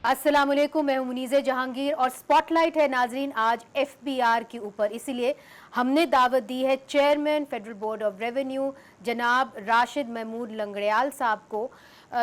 अस्सलाम वालेकुम, मैं हूं मुनीज़े जहांगीर और स्पॉटलाइट है नाजरीन आज एफबीआर के ऊपर। इसीलिए हमने दावत दी है chairman federal board of revenue जनाब राशिद महमूद लंगड़ियाल साहब को,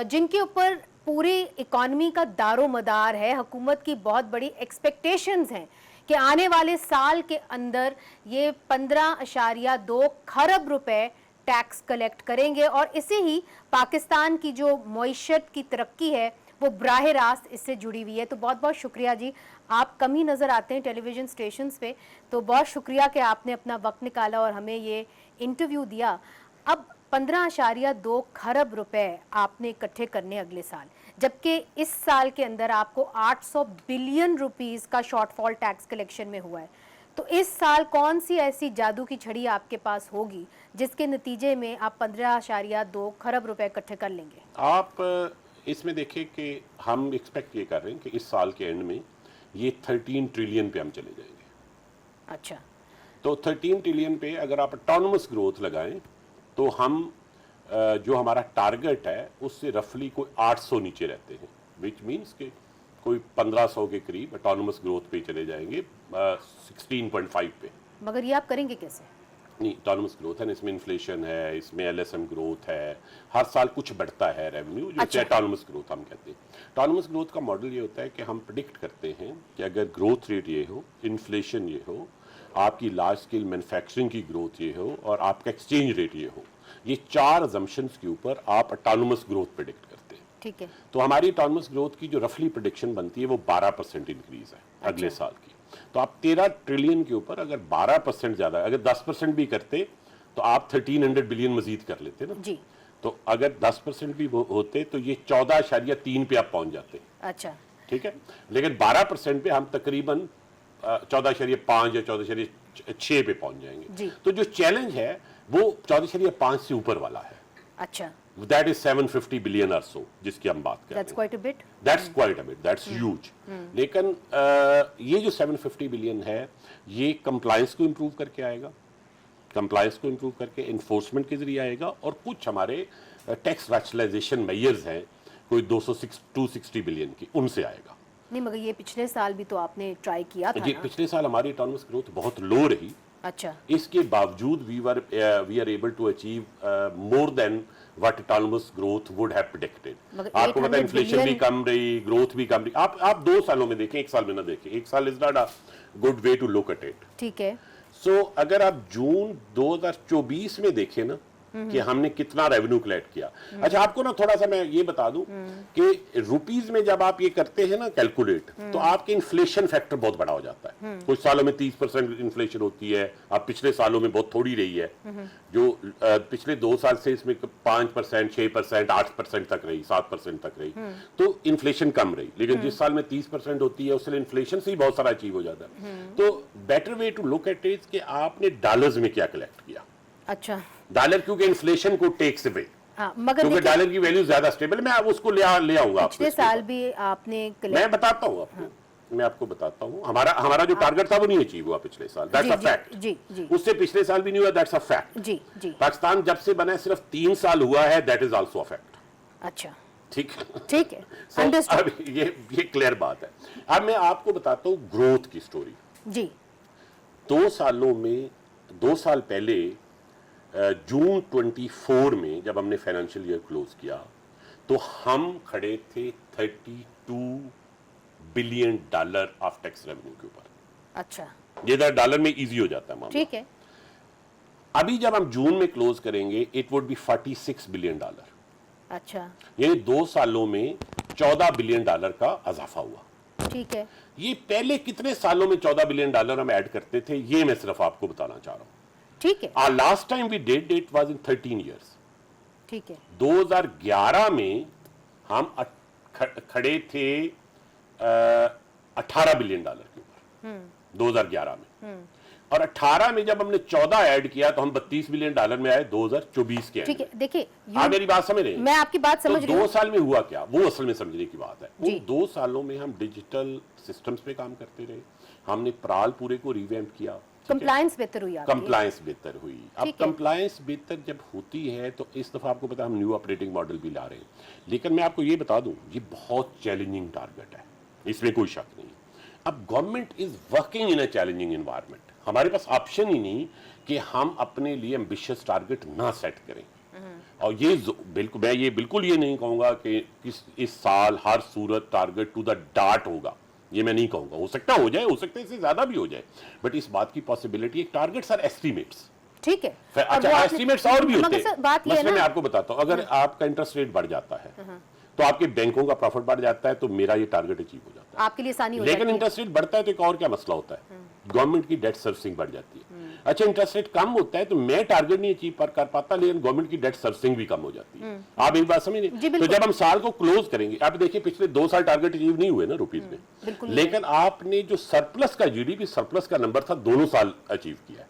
जिनके ऊपर पूरी इकॉनमी का दारो मदार है। हुकूमत की बहुत बड़ी एक्सपेक्टेशंस हैं कि आने वाले साल के अंदर ये 15.2 खरब रुपए टैक्स कलेक्ट करेंगे और इसे ही पाकिस्तान की जो मईशत की तरक्की है वो बराह रास्त इससे जुड़ी हुई है। तो बहुत बहुत शुक्रिया जी, आप कम ही नज़र आते हैं टेलीविज़न स्टेशंस पे, तो बहुत शुक्रिया कि आपने अपना वक्त निकाला और हमें ये इंटरव्यू दिया। अब 15.2 खरब रुपए आपने इकट्ठे करने अगले साल, जबकि इस साल के अंदर आपको 800 बिलियन रुपीस का शॉर्टफॉल टैक्स कलेक्शन में हुआ है। तो इस साल कौन सी ऐसी जादू की छड़ी आपके पास होगी जिसके नतीजे में आप 15.2 खरब रुपए इकट्ठे कर लेंगे? आप इसमें देखिए कि हम एक्सपेक्ट ये कर रहे हैं कि इस साल के एंड में ये 13 ट्रिलियन पे हम चले जाएंगे। अच्छा, तो 13 ट्रिलियन पे अगर आप ऑटोनमस ग्रोथ लगाएं तो हम जो हमारा टारगेट है उससे रफली कोई 800 नीचे रहते हैं, विच मीन्स कि कोई 1500 के करीब ऑटोनमस ग्रोथ पे चले जाएंगे 16.5 पे। मगर ये आप करेंगे कैसे? नहीं, ऑटोनमस ग्रोथ है ना, इसमें इन्फ्लेशन है, इसमें एलएसएम ग्रोथ है, हर साल कुछ बढ़ता है रेवेन्यू, जो अच्छा। ऑटोनमस ग्रोथ हम कहते हैं। ऑटोनमस ग्रोथ का मॉडल ये होता है कि हम प्रिडिक्ट करते हैं कि अगर ग्रोथ रेट ये हो, इन्फ्लेशन ये हो, आपकी लार्ज स्केल मैन्युफैक्चरिंग की ग्रोथ ये हो और आपका एक्सचेंज रेट ये हो, ये 4 अजम्पशंस के ऊपर आप ऑटोनमस ग्रोथ प्रिडिक्ट करते हैं। ठीक है। तो हमारी ऑटोनमस ग्रोथ की जो रफली प्रिडिक्शन बनती है वो 12% इंक्रीज है अगले साल की। तो आप 13 ट्रिलियन के ऊपर अगर 12% ज्यादा, अगर 10% भी करते तो आप 1300 बिलियन मजीद कर लेते ना जी। तो अगर 10% भी होते तो ये 14.3 पे आप पहुंच जाते। अच्छा, ठीक है, लेकिन 12% पे हम तकरीबन 14.5 या 14.6 पे पहुंच जाएंगे। तो जो चैलेंज है वो 14.5 से ऊपर वाला है। अच्छा, That is 750 billion or so जिसकी हम बात कर रहे हैं। That's quite a bit. That's quite a bit. That's huge. लेकिन ये जो 750 बिलियन है ये कंप्लायंस को इम्प्रूव करके आएगा, कंप्लायंस को इम्प्रूव करके इन्फोर्समेंट के जरिए आएगा और कुछ हमारे टैक्स रैशनलाइजेशन मेजर्स हैं कोई 260 बिलियन की, उनसे आएगा। नहीं मगर ये पिछले साल भी तो आपने ट्राई किया था ये ना? पिछले साल हमारी ऑटोनमस ग्रोथ बहुत लो रही। अच्छा, इसके बावजूद we are able to achieve more than what autonomous growth would have predicted. आपको पता है इन्फ्लेशन भी कम रही, ग्रोथ भी कम रही। आप 2 सालों में देखें, 1 साल में ना देखें। 1 साल is not a good way to look at it. ठीक है। सो अगर आप जून 2024 में देखें ना कि हमने कितना रेवेन्यू कलेक्ट किया। अच्छा, आपको ना थोड़ा सा मैं ये बता दूं कि रुपीज में जब आप ये करते हैं ना कैलकुलेट, तो आपके इन्फ्लेशन फैक्टर बहुत बड़ा हो जाता है। कुछ सालों में 30% इन्फ्लेशन होती है, अब पिछले सालों में बहुत थोड़ी रही है। जो पिछले 2 साल से इसमें 5%, 6%, 8% तक रही, 7% तक रही, तो इन्फ्लेशन कम रही। लेकिन जिस साल में 30% होती है उससे इन्फ्लेशन से ही बहुत सारा अचीव हो जाता है। तो better way to look at it कि आपने डॉलर्स में क्या कलेक्ट किया। अच्छा, डॉलर क्योंकि इन्फ्लेशन को टेक्स अवे, मगर क्योंकि डॉलर की वैल्यू ज्यादा स्टेबल है। मैं आप उसको ले आऊंगा पिछले साल भी आपने मैं बताता हूँ आपको। मैं आपको बताता हूँ हमारा जो टारगेट था वो नहीं अचीव हुआ पिछले साल। That's a fact. जी जी। उससे पिछले साल भी नहीं हुआ, दैट्स अ फैक्ट। जी जी। पाकिस्तान जब से बना है सिर्फ 3 साल हुआ है, that is also a fact. अच्छा, ठीक ठीक है, अब ये क्लियर बात है। अब मैं आपको बताता हूँ ग्रोथ की स्टोरी। जी। 2 सालों में, 2 साल पहले जून 24 में जब हमने फाइनेंशियल ईयर क्लोज किया तो हम खड़े थे 32 billion dollar of tax revenue के ऊपर। अच्छा, ये डॉलर में इजी हो जाता है मामला। ठीक है। अभी जब हम जून में क्लोज करेंगे it would be 46 billion dollar. अच्छा, यानी 2 सालों में 14 बिलियन डॉलर का इजाफा हुआ। ठीक है। ये पहले कितने सालों में 14 बिलियन डॉलर हम ऐड करते थे, ये मैं सिर्फ आपको बताना चाह रहा हूं। ठीक है। Last time we did it was in 13 years. ठीक है। 2011 में हम खड़े थे 18 बिलियन डॉलर के ऊपर 2011 में। और 18 में जब हमने 14 ऐड किया तो हम 32 बिलियन डॉलर में आए 2024 के। ठीक है, देखिए आप मेरी बात समझ रहे हैं? मैं आपकी बात समझ रही हूं। 2 साल में हुआ क्या, वो असल में समझने की बात है। उन 2 सालों में हम डिजिटल सिस्टम्स पे काम करते रहे, हमने प्राल पूरे को रिवैम्प किया, कंप्लायंस बेहतर हुई आपकी। कंप्लायंस बेहतर हुई। अब कंप्लायंस बेहतर जब होती है तो इस दफा आपको पता है हम न्यू ऑपरेटिंग मॉडल भी ला रहे हैं। लेकिन मैं आपको ये बता दूं, ये बहुत चैलेंजिंग टारगेट है। इसमें कोई शक नहीं। अब government is working in a challenging environment. हमारे पास ऑप्शन ही नहीं कि हम अपने लिए एम्बिशियस टारगेट ना सेट करें। और ये बिल्कुल, मैं ये बिल्कुल ये नहीं कहूंगा कि इस साल हर सूरत टारगेट टू द डाट होगा, ये मैं नहीं कहूंगा। हो सकता हो जाए, हो सकता है इससे ज्यादा भी हो जाए, बट इस बात की पॉसिबिलिटी है। टारगेट्स आर एस्टिमेट्स, ठीक है। अच्छा एस्टिमेट्स और भी होते हैं। बात ये है मैं ना, आपको बताता हूं, अगर आपका इंटरेस्ट रेट बढ़ जाता है तो आपके बैंकों का प्रॉफिट बढ़ जाता है, तो मेरा ये टारगेट अचीव हो जाता है, आपके लिए आसानी हो लेकिन जाती है। इंटरेस्ट रेट बढ़ता है तो एक और क्या मसला होता है, गवर्नमेंट की डेट सर्विसिंग बढ़ जाती है। अच्छा, इंटरेस्ट रेट कम होता है तो मैं टारगेट नहीं अचीव कर पाता, लेकिन गवर्नमेंट की डेट सर्विसिंग भी कम हो जाती है। आप एक बात समझिए, तो जब हम साल को क्लोज करेंगे, आप देखिए पिछले 2 साल टारगेट अचीव नहीं हुए ना रुपीज में, लेकिन आपने जो सरप्लस का जीडीपी सरप्लस का नंबर था, दोनों साल अचीव किया।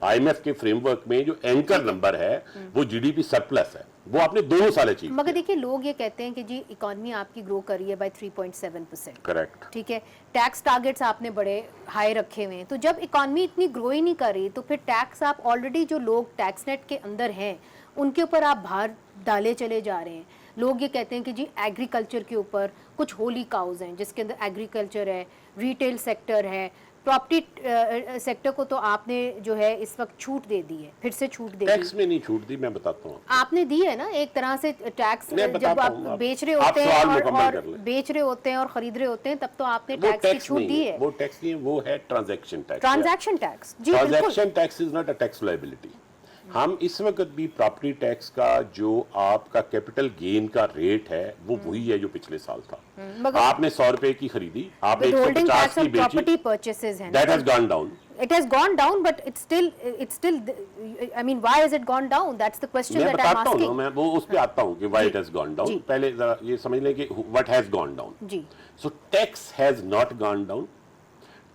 आईएमएफ के फ्रेमवर्क में जो एंकर नंबर है वो जीडीपी सरप्लस है, वो आपने दोनों साल अचीव। मगर देखिए, लोग ये कहते हैं कि जी इकोनॉमी आपकी ग्रो कर रही है बाय 3.7%, करेक्ट, ठीक है, टैक्स टारगेट्स आपने बड़े हाई रखे हुए हैं, तो जब इकोनॉमी इतनी ग्रो ही नहीं कर रही तो फिर टैक्स आप ऑलरेडी जो लोग टैक्स नेट के अंदर हैं उनके ऊपर आप भार डाले चले जा रहे हैं। लोग ये कहते हैं कि जी एग्रीकल्चर के ऊपर कुछ होली काउज हैं, जिसके अंदर एग्रीकल्चर है, रिटेल सेक्टर है, प्रॉपर्टी सेक्टर को तो आपने जो है इस वक्त छूट दे दी है, फिर से छूट दे दी। टैक्स में नहीं छूट दी, मैं बताता हूँ आपने दी है ना एक तरह से टैक्स, जब आप बेच रहे आप होते हैं और बेच रहे होते हैं और खरीद रहे होते हैं, तब तो आपने वो टैक्स की छूट दी है। वो टैक्स नहीं है, वो है ट्रांजैक्शन टैक्स। ट्रांजैक्शन टैक्स, जी बिल्कुल। Transaction tax is not a tax liability. हम इस वक्त भी प्रॉपर्टी टैक्स का जो आपका कैपिटल गेन का रेट है वो वही है जो पिछले साल था। आपने 100 रुपए की खरीदी, आपने 150 की बेची, प्रॉपर्टी परचेसेस हैं, that has gone down. It has gone down, but it's still. I mean, why has it gone down? That's the question मैं that I'm बताता हूँ asking. ना, मैं वो उस पे आता हूँ कि why it has gone down। पहले जरा ये समझ लें कि what has gone down। जी। So tax has not gone down।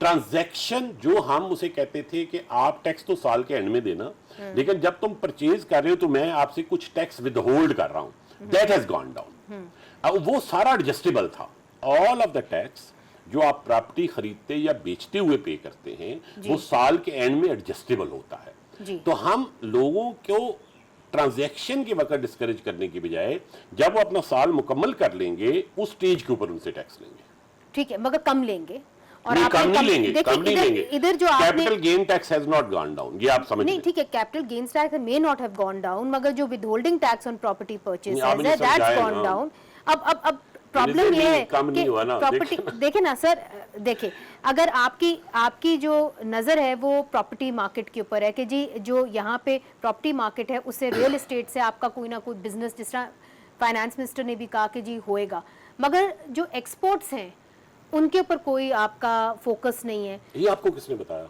Transaction जो हम उसे कहते थे कि आप टैक्स तो साल के एंड में देना, लेकिन जब तुम परचेज कर रहे हो तो मैं आपसे कुछ टैक्स विदहोल्ड कर रहा हूं, दैट हैज गॉन डाउन। अब वो सारा एडजस्टेबल था। ऑल ऑफ द टैक्स जो आप प्रॉपर्टी खरीदते या बेचते हुए पे करते हैं वो साल के एंड में एडजस्टेबल होता है। तो हम लोगों को ट्रांजैक्शन के वक्त डिस्करेज करने की बजाय जब वो अपना साल मुकम्मल कर लेंगे उस स्टेज के ऊपर उनसे टैक्स लेंगे। ठीक है, मगर कम लेंगे और नहीं, आपने कम नहीं लेंगे, कम नहीं लेंगे। इधर जो आपने capital gain tax has not gone down, ये आप समझ नहीं, ठीक है, capital gains tax may not have gone down, मगर जो withholding tax on property purchase है दैट्स गॉन डाउन। अब प्रॉब्लम ये है कि प्रॉपर्टी, देखिए ना सर, देखिए अगर आपकी जो नज़र है वो प्रॉपर्टी मार्केट के ऊपर है कि जी जो यहाँ पे प्रॉपर्टी मार्केट है उससे रियल एस्टेट से आपका कोई ना कोई बिजनेस, जिस तरह फाइनेंस मिनिस्टर ने भी कहा कि जी होएगा, मगर जो एक्सपोर्ट्स हैं उनके ऊपर कोई आपका फोकस नहीं है। ये आपको किसने बताया?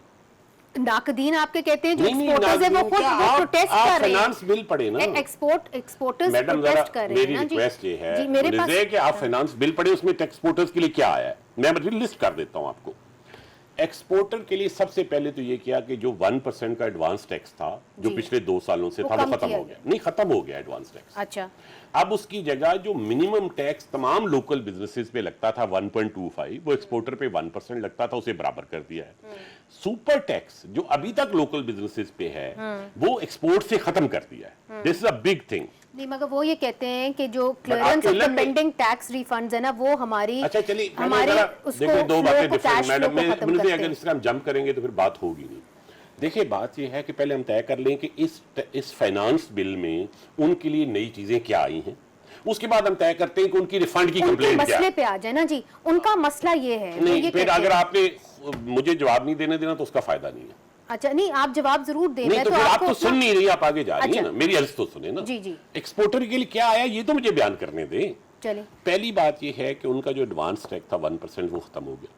नाकदीन आपके कहते हैं जो एक्सपोर्टर्स है वो खुद प्रोटेस्ट कर रहे हैं। फाइनेंस बिल पढ़े ना, एक्सपोर्टर्स प्रोटेस्ट कर रहे हैं ना। मेरी रिक्वेस्ट ये है जी, मेरे पास कि आप फाइनेंस बिल पढ़े, उसमें एक्सपोर्टर्स के लिए क्या आया है मैं लिस्ट कर देता हूं आपको। एक्सपोर्टर के लिए सबसे पहले तो ये किया कि जो 1% का एडवांस टैक्स था जो पिछले 2 सालों से था वो खत्म हो गया। नहीं, खत्म हो गया एडवांस टैक्स। अच्छा, अब उसकी जगह जो मिनिमम टैक्स तमाम लोकल बिजनेसेस पे लगता था 1.25, वो एक्सपोर्टर पे 1% लगता था, उसे बराबर कर दिया है। सुपर टैक्स जो अभी तक लोकल बिजनेसेस पे है वो एक्सपोर्ट से खत्म कर दिया है। This is a big thing. नहीं, मगर वो ये कहते हैं कि जो clearance of the pending tax refunds है ना वो हमारी, अच्छा चलिए हमारे देखिए दो बातें डिफरेंट मैडम, मुझे अगर इसका हम जंप करेंगे तो फिर बात होगी नहीं। देखिए बात यह है कि पहले हम तय कर लें कि इस फाइनेंस बिल में उनके लिए नई चीजें क्या आई हैं, उसके बाद हम तय करते हैं कि उनकी रिफंड की कंप्लेंट क्या है। मसले पे आ जाए ना जी, उनका मसला ये है। नहीं, फिर अगर आपने मुझे जवाब नहीं देने देना तो उसका फायदा नहीं है। अच्छा, नहीं आप जवाब जरूर दें। नहीं तो फिर आप तो सुन नहीं रही, आप आगे जा रही है ना, मेरी अर्ज तो सुने ना। जी जी, एक्सपोर्टर के लिए क्या आया ये तो मुझे बयान करने दें। चलिए, पहली बात ये है कि उनका जो एडवांस टैक्स था 1% वो खत्म हो गया।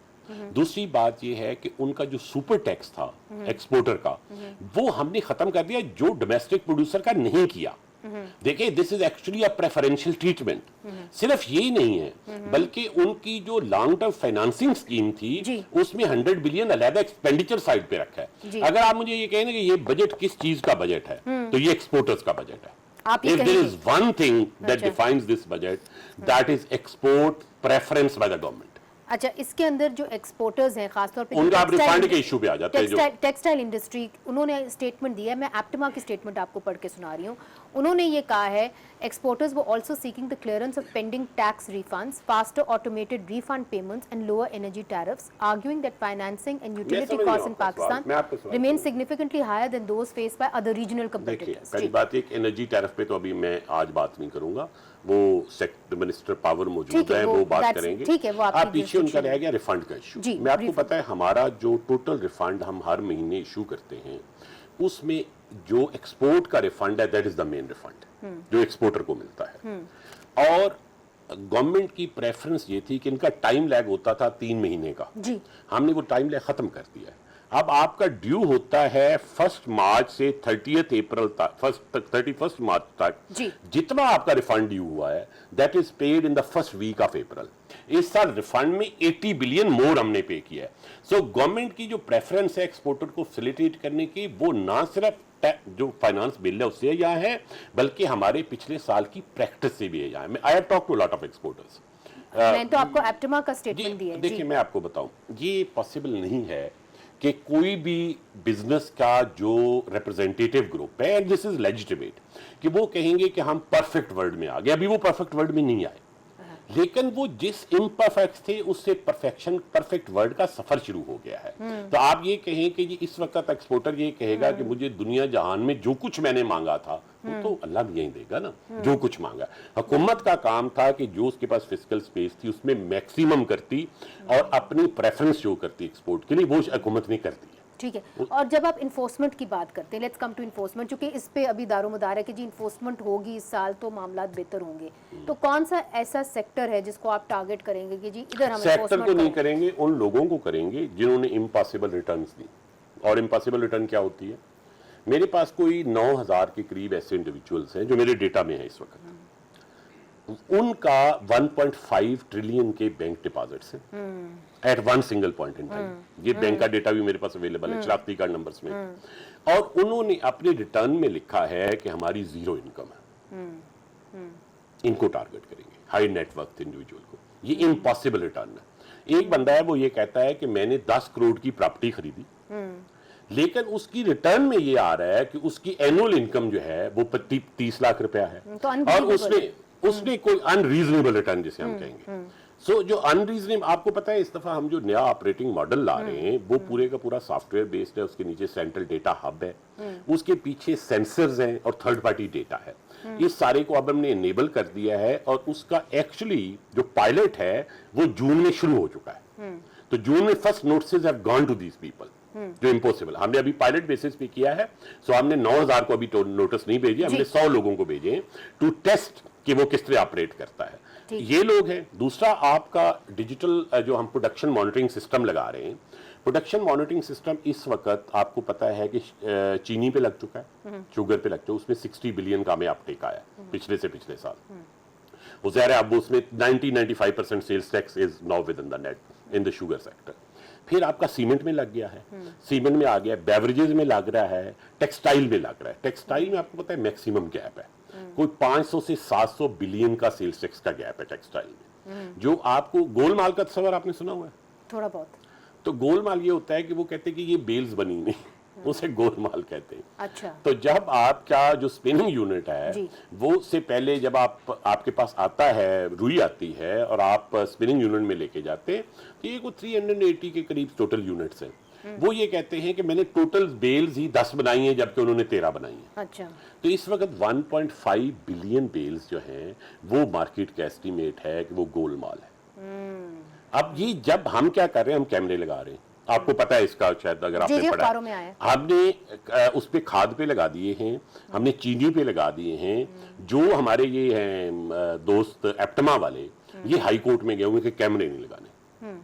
दूसरी बात ये है कि उनका जो सुपर टैक्स था एक्सपोर्टर का वो हमने खत्म कर दिया, जो डोमेस्टिक प्रोड्यूसर का नहीं किया। देखिए this is actually a preferential treatment. सिर्फ यही नहीं है बल्कि उनकी जो लॉन्ग टर्म फाइनेंसिंग स्कीम थी उसमें 100 बिलियन अलग एक्सपेंडिचर साइड पे रखा है। अगर आप मुझे ये कहें कि ये बजट किस चीज का बजट है तो ये एक्सपोर्टर्स का बजट है। If there is one thing that defines this budget, that is export preference by the government. अच्छा, इसके अंदर जो एक्सपोर्टर्स हैं खासतौर पे उनका आप रिफंड के इशू पे आ जाते हैं। जो टेक्सटाइल इंडस्ट्री, उन्होंने स्टेटमेंट दिया है, मैं एप्टमा की स्टेटमेंट आपको पढ़ के सुना रही हूँ। उन्होंने ये कहा है exporters were also seeking the clearance of pending tax refunds, faster automated refund payments and lower energy tariffs, arguing that financing and utility समझ costs रहा in हूँ आपका सवाल। मैं आपको Pakistan सवाल remain significantly higher than those faced by other regional देखिए, competitors. पहली बात एक एनर्जी टैरिफ पे तो अभी मैं आज बात नहीं करूंगा, वो सेक्टर मिनिस्टर पावर मौजूद ठीक है, है, वो बात करेंगे। ठीक है, वो आपकी आप पीछे उनका jurisdiction रह गया रिफंड का इशू। जी, मैं आपको refund। पता है हमारा जो टोटल रिफंड हम हर महीने इशू करते हैं, उसमें जो एक्सपोर्ट का रिफंड है that is the main refund जो एक्सपोर्टर को मिलता है। और गवर्नमेंट की प्रेफरेंस ये थी कि इनका टाइम लैग होता था 3 महीने का, जी। हमने वो टाइम लैग खत्म कर दिया है। अब आपका ड्यू होता है 1 मार्च से 30 अप्रैल तक, 31 मार्च तक। जी। जितना आपका रिफंड ड्यू हुआ है that is paid in the first week of April. इस साल रिफंड में 80 बिलियन मोर हमने पे किया है। सो गवर्नमेंट की जो प्रेफरेंस है एक्सपोर्टर को फैसिलिटेट करने की, वो ना सिर्फ जो फाइनेंस बिल है उससे यहाँ है, बल्कि हमारे पिछले साल की प्रैक्टिस से भी है यहाँ। I have talked to lot of exporters. मैंने तो आपको एप्टमा का स्टेटमेंट दिया है। देखिए, मैं आपको बताऊं, ये पॉसिबल नहीं है कि कोई भी बिजनेस का जो रिप्रेजेंटेटिव ग्रुप है, एंड दिस इज लेजिटिमेट, कि वो कहेंगे कि हम परफेक्ट वर्ल्ड में आ गए। अभी वो परफेक्ट वर्ल्ड में नहीं आए, लेकिन वो जिस इम्परफेक्ट थे उससे परफेक्शन, परफेक्ट वर्ल्ड का सफर शुरू हो गया है। तो आप ये कहें कि इस वक्त एक्सपोर्टर ये कहेगा कि मुझे दुनिया जहान में जो कुछ मैंने मांगा था वो तो अल्लाह भी यही देगा ना, जो कुछ मांगा। हुकूमत का काम था कि जो उसके पास फिजिकल स्पेस थी उसमें मैक्सिमम करती और अपनी प्रेफरेंस शो करती एक्सपोर्ट के लिए, वो हुकूमत ने कर दी। ठीक है। और जब आप इन्फोर्समेंट की बात करते हैं, लेट्स कम टू इन्फोर्समेंट, क्योंकि इस पे अभी दारोमदार है कि जी इन्फोर्समेंट होगी इस साल तो मामला बेहतर होंगे, तो कौन सा ऐसा सेक्टर है जिसको आप टारगेट करेंगे कि जी इधर हम सेक्टर को नहीं करेंगे, उन लोगों को करेंगे जिन्होंने इम्पॉसिबल रिटर्न्स दी। और इम्पॉसिबल रिटर्न क्या होती है? मेरे पास कोई 9000 के करीब ऐसे इंडिविजुअल्स हैं जो मेरे डेटा में है इस वक्त, उनका 1.5 ट्रिलियन के बैंक डिपॉजिट्स हैं at one single point in time. ये बैंक का डेटा भी मेरे पास अवेलेबल है शनाख्ती कार्ड नंबर्स में। और उन्होंने अपने रिटर्न में लिखा है कि हमारी 0 इनकम है। इनको टारगेट करेंगे, हाई नेटवर्थ इंडिविजुअल को। ये इम्पॉसिबल रिटर्न है। एक बंदा है वो ये कहता है कि मैंने 10 करोड़ की प्रॉपर्टी खरीदी, लेकिन उसकी रिटर्न में ये आ रहा है कि उसकी एनुअल इनकम जो है वो 30 लाख रुपया है। और उसने कोई अनरीजनेबल रिटर्न जिसे हम कहेंगे। सो जो अनरीजनेबल, आपको पता है इस दफा हम जो नया ऑपरेटिंग मॉडल ला रहे हैं वो पूरे का पूरा सॉफ्टवेयर बेस्ड है। उसके नीचे सेंट्रल डेटा हब है, उसके पीछे सेंसर्स हैं और थर्ड पार्टी डेटा है। इस सारे को अब हमने इनेबल कर दिया है और उसका एक्चुअली जो पायलट है वो जून में शुरू हो चुका है। तो जून में first notices have gone to these people जो इम्पॉसिबल। हमने अभी पायलट बेसिस पे किया है। सो हमने 9000 को अभी नोटिस नहीं भेजे, हमने 100 लोगों को भेजे टू टेस्ट कि वो किस तरह ऑपरेट करता है। ये लोग हैं। दूसरा, आपका डिजिटल जो हम प्रोडक्शन मॉनिटरिंग सिस्टम लगा रहे हैं, प्रोडक्शन मॉनिटरिंग सिस्टम इस वक्त आपको पता है कि चीनी पे लग चुका है, शुगर पे लग चुका है। उसमें 60 बिलियन का हमें अपटेक आया पिछले से पिछले साल। वो ज़ाहिर है अब उसमें 90-95% sales tax is now with in the net in the sugar sector. फिर आपका सीमेंट में लग गया है, सीमेंट में आ गया, बेवरेजेस में लग रहा है, टेक्सटाइल में लग रहा है। टेक्सटाइल में आपको पता है मैक्सिमम गैप है, कोई 500 से 700 बिलियन का सेल्स टैक्स का गैप है टेक्सटाइल में। जो आपको गोलमाल का तस्वर आपने सुना हुआ है? थोड़ा बहुत। तो गोलमाल ये होता है कि वो कहते हैं कि ये बेल्स बनी नहीं, उसे गोलमाल कहते हैं। अच्छा। तो जब आपका जो स्पिनिंग यूनिट है वो से पहले जब आपके पास आता है, रुई आती है और आप स्पिनिंग यूनिट में लेके जाते हैं, तो ये को 380 के करीब टोटल यूनिट्स हैं। वो ये कहते हैं कि मैंने टोटल बेल्स ही 10 बनाई हैं जबकि उन्होंने 13 बनाई हैं। अच्छा। तो इस वक्त 1.5 बिलियन बेल्स जो हैं वो मार्केट का एस्टीमेट है कि वो गोलमाल है। अब ये जब हम क्या कर रहे हैं, हम कैमरे लगा रहे हैं, आपको पता है इसका, शायद अगर आपने पढ़ा, हमने उस पे खाद पे लगा दिए हैं, हमने चीनी पे लगा दिए हैं। जो हमारे ये हैं दोस्त एप्टमा वाले, ये हाई कोर्ट में गए हुए कि कैमरे नहीं लगाने,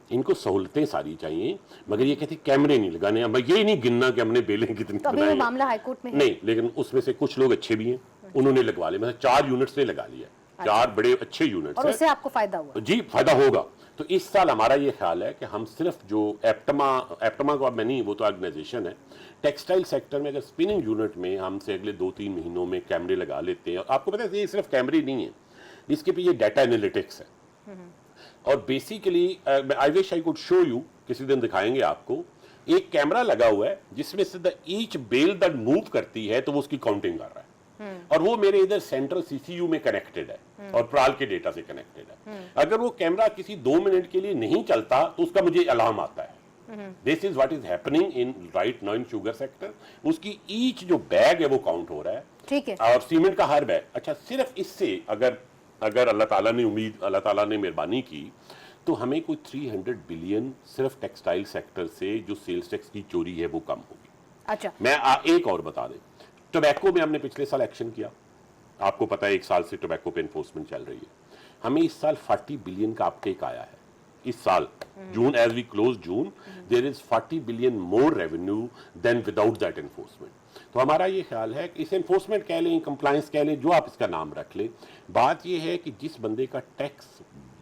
इनको सहूलतें सारी चाहिए, मगर ये कहते कैमरे नहीं लगाने। अब ये नहीं गिनना कि हमने बेलें कितनी तो अभी वो मामला हाई कोर्ट में है। नहीं, लेकिन उसमें से कुछ लोग अच्छे भी हैं, उन्होंने लगवा लिया। मतलब 4 यूनिट्स ने लगा लिया, 4 बड़े अच्छे यूनिट्स और उससे आपको फायदा हुआ? जी, फायदा होगा। तो इस साल हमारा ये ख्याल है कि हम सिर्फ जो एप्टमा को अब मैं नहीं, वो तो ऑर्गेनाइजेशन है, टेक्सटाइल सेक्टर में अगर स्पिनिंग यूनिट में हमसे अगले 2-3 महीनों में कैमरे लगा लेते हैं। आपको पता है ये सिर्फ कैमरे नहीं है, इसके पीछे डेटा एनालिटिक्स है। और basically I wish I could show you, किसी दिन दिखाएंगे आपको, एक कैमरा लगा हुआ है जिसमें से ईच बेल दैट मूव करती है तो वो उसकी काउंटिंग कर रहा है। और वो मेरे इधर सेंट्रल सीसीयू में कनेक्टेड है और प्राल के डेटा से कनेक्टेड है। अगर वो कैमरा किसी 2 मिनट के लिए नहीं चलता तो उसका मुझे अलार्म आता है। This is what is happening in right now in sugar sector. उसकी ईच जो बैग है वो काउंट हो रहा है, ठीक है, और सीमेंट का हर बैग। अच्छा, सिर्फ इससे अगर अल्लाह ताला ने मेहरबानी की तो हमें कोई 300 बिलियन सिर्फ टेक्सटाइल सेक्टर से जो सेल्स टैक्स की चोरी है वो कम होगी। अच्छा, मैं एक और बता दें, टोबैको में हमने पिछले साल एक्शन किया, आपको पता है 1 साल से टोबैको पे एनफोर्समेंट चल रही है। हमें इस साल 40 बिलियन का अपटेक आया है इस साल जून, as we close June there is 40 billion more revenue than without that enforcement. तो हमारा ये ख्याल है कि इस एनफोर्समेंट कह लें, कंप्लायंस कह लें, जो आप इसका नाम रख लें, बात ये है कि जिस बंदे का टैक्स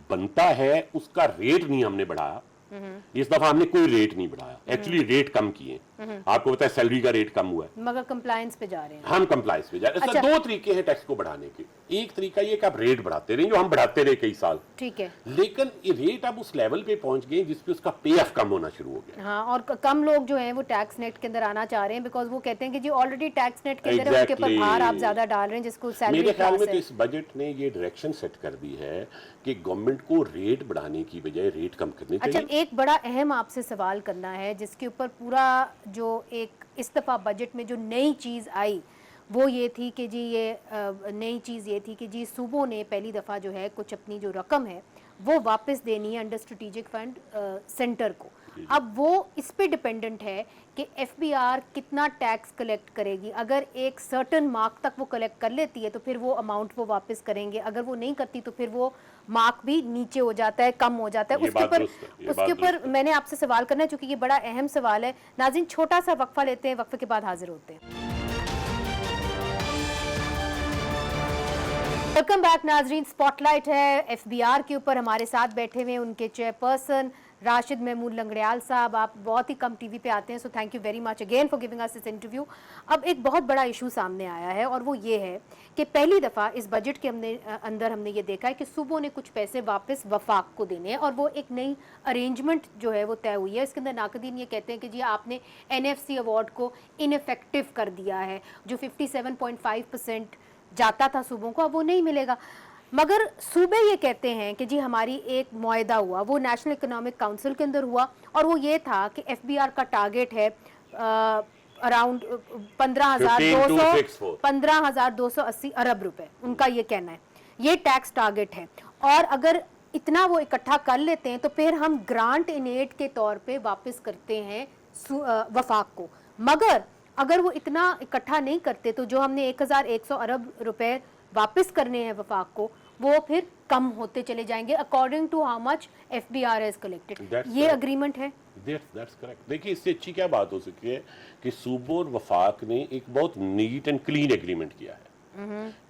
बनता है उसका रेट नहीं हमने बढ़ाया। इस दफा हमने कोई रेट नहीं बढ़ाया, एक्चुअली रेट कम किए। आपको पता है सैलरी का रेट कम हुआ है, मगर कंप्लायंस पे जा रहे हैं हम कंप्लायंस पे जा रहे हैं। अच्छा। 2 तरीके हैं टैक्स को बढ़ाने के। एक तरीका ये कि आप रेट बढ़ाते रहे, जो हम बढ़ाते रहे कई साल, ठीक है, लेकिन ये रेट अब उस लेवल पे पहुंच गए जिसपे उसका पे ऑफ कम होना शुरू हो गया। हाँ, और कम लोग जो हैं वो टैक्स नेट के अंदर आना चाह रहे हैं, बिकॉज वो कहते हैं कि जी ऑलरेडी टैक्स नेट के अंदर है, उसके ऊपर भार आप ज्यादा डाल रहे हैं, जिसको सैलरी मेरे ख्याल में क्लास तो है। इस बजट ने ये डायरेक्शन सेट कर दी है कि गवर्नमेंट को रेट बढ़ाने की बजाय रेट कम करने अच्छा, चाहिए। एक बड़ा अहम आपसे सवाल करना है जिसके ऊपर पूरा जो एक इस दफ़ा बजट में जो नई चीज़ आई वो ये थी कि जी ये नई चीज़ ये थी कि जी सूबों ने पहली दफ़ा जो है कुछ अपनी जो रकम है वो वापस देनी है अंडर स्ट्रेटेजिक फंड सेंटर को। अब वो इस पे डिपेंडेंट है कि एफबीआर कितना टैक्स कलेक्ट करेगी। अगर एक सर्टन मार्क तक वो कलेक्ट कर लेती है तो फिर वो अमाउंट वो वापस करेंगे, अगर वो नहीं करती तो फिर वो मार्क भी नीचे हो जाता है, कम हो जाता है। उसके ऊपर मैंने आपसे सवाल करना है क्योंकि ये बड़ा अहम सवाल है। नाज़रीन, छोटा सा वक्फा लेते हैं, वक्फे के बाद हाजिर होते हैं। वेलकम बैक नाजरीन, स्पॉटलाइट है एफबीआर के ऊपर। हमारे साथ बैठे हुए उनके चेयरपर्सन राशिद महमूद लंगड़ियाल साहब। आप बहुत ही कम टीवी पे आते हैं, so thank you very much again for giving us this interview. अब एक बहुत बड़ा इशू सामने आया है और वो ये है कि पहली दफ़ा इस बजट के अंदर हमने ये देखा है कि सूबों ने कुछ पैसे वापस वफाक को देने हैं और वो एक नई अरेंजमेंट जो है वो तय हुई है। इसके अंदर नाकदीन ये कहते हैं कि जी आपने NFC अवार्ड को इनफेक्टिव कर दिया है, जो 57.5% जाता था सूबों को, अब वो नहीं मिलेगा। मगर सूबे ये कहते हैं कि जी हमारी एक मुआहदा हुआ, वो नेशनल इकोनॉमिक काउंसिल के अंदर हुआ, और वो ये था कि एफबीआर का टारगेट है अराउंड 15,280 अरब रुपए, उनका ये कहना है, ये टैक्स टारगेट है। और अगर इतना वो इकट्ठा कर लेते हैं तो फिर हम ग्रांट इन एड के तौर पे वापस करते हैं वफाक को। मगर अगर वो इतना इकट्ठा नहीं करते तो जो हमने 1,100 अरब रुपए वापस करने हैं वफाक को, वो फिर कम होते चले जाएंगे according to how much FBR has collected. ये अग्रीमेंट है। That's correct। देखिए, इससे अच्छी क्या बात हो सकती है कि सूबों और वफाक ने एक बहुत नीट एंड क्लीन एग्रीमेंट किया है,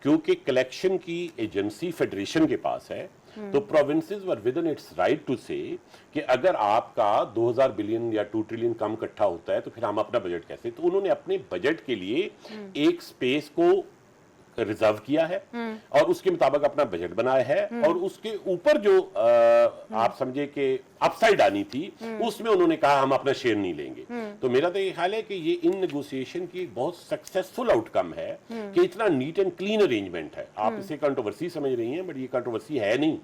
क्योंकि कलेक्शन की एजेंसी फेडरेशन के पास है, तो provinces were with in its right to say कि अगर आपका 2000 बिलियन या 2 ट्रिलियन कम इकट्ठा होता है तो फिर हम अपना बजट कैसे। तो उन्होंने अपने बजट के लिए एक स्पेस को रिजर्व किया है और उसके मुताबिक अपना बजट बनाया है, और उसके ऊपर जो आप समझे कि अपसाइड आनी थी उसमें उन्होंने कहा हम अपना शेयर नहीं लेंगे। तो मेरा तो ये ख्याल है कि ये इन नेगोशिएशन की बहुत सक्सेसफुल आउटकम है कि इतना नीट एंड क्लीन अरेंजमेंट है। आप इसे कंट्रोवर्सी समझ रही हैं, बट ये कंट्रोवर्सी है नहीं,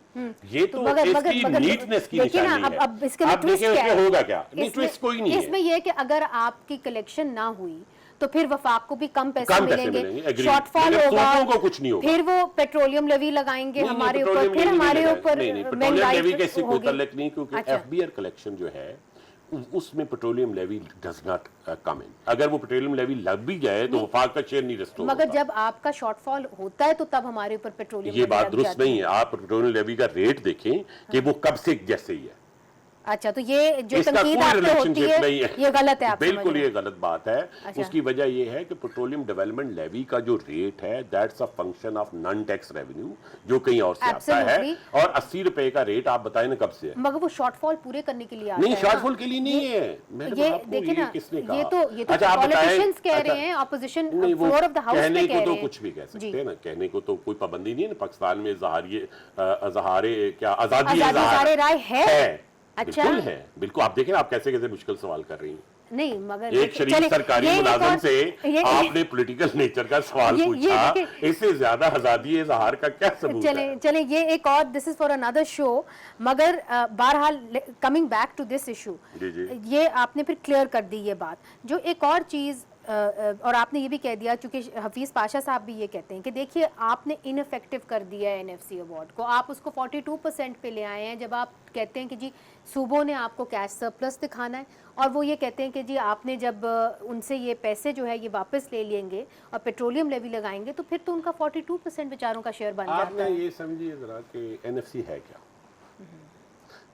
ये तो इसकी नीटनेस की निशानी है। अब इसके में आप देखिए उसमें होगा क्या। ट्विस्ट कोई नहीं है इसमें, ये कि अगर आपकी कलेक्शन ना हुई तो फिर वफाक को भी कम पैसे मिलेंगे, शॉर्टफॉल होगा, को कुछ नहीं होगा, फिर वो पेट्रोलियम लेवी लगाएंगे हमारे ऊपर, फिर हमारे ऊपर महंगाई नहीं, क्योंकि एफबीआर कलेक्शन जो है उसमें petroleum levy does not come in. अगर वो पेट्रोलियम लेवी लग भी जाए तो वफाक का शेयर नहीं रिस्टोर होता। मगर जब आपका शॉर्टफॉल होता है तो तब हमारे ऊपर पेट्रोलियम, ये बात दुरुस्त नहीं है। आप पेट्रोलियम लेवी का रेट देखें कि वो कब से जैसे ही है। अच्छा, तो ये जो तनकीद आप पे होती है ये गलत है, आप बिल्कुल ये गलत बात है। अच्छा। उसकी वजह ये है कि पेट्रोलियम डेवलपमेंट लेवी का जो रेट है that's a function of non tax revenue, जो कहीं और से आता है, और 80 रुपए का रेट आप बताएं ना कब से है। मगर वो शॉर्टफॉल पूरे करने के लिए आता नहीं, शॉर्टफॉल के लिए नहीं है। ये देखिए ना, ये तो पॉलिटिशियंस कह रहे हैं, opposition floor of the house में कह रहे हैं। तो कुछ भी कह सकते हैं ना, कहने को तो कोई पाबंदी नहीं है ना। पाकिस्तान में आजादी राय है। अच्छा, बिल्कुल है, बिल्कुल। आप देखें आप कैसे कैसे मुश्किल सवाल कर रही हैं। नहीं मगर एक शरीफ सरकारी मुलाजिम से आपने पॉलिटिकल नेचर का सवाल पूछा, इससे ज्यादा आजादी इजहार का क्या सबूत है? चले ये एक और, this is for another show, मगर बहरहाल coming back to this issue, ये आपने फिर क्लियर कर दी ये बात। जो एक और चीज और आपने ये भी कह दिया, चूंकि हफीज पाशा साहब भी ये कहते हैं कि देखिए आपने इनफेक्टिव कर दिया है एनएफसी अवार्ड को, आप उसको 42% पे ले आए हैं, जब आप कहते हैं कि जी सूबों ने आपको कैश सरप्लस दिखाना है, और वो ये कहते हैं कि जी आपने जब उनसे ये पैसे जो है ये वापस ले लेंगे और पेट्रोलियम लेवी लगाएंगे तो फिर तो उनका 42% बेचारों का शेयर बन जाता है। ये समझिए जरा कि एनएफसी है क्या?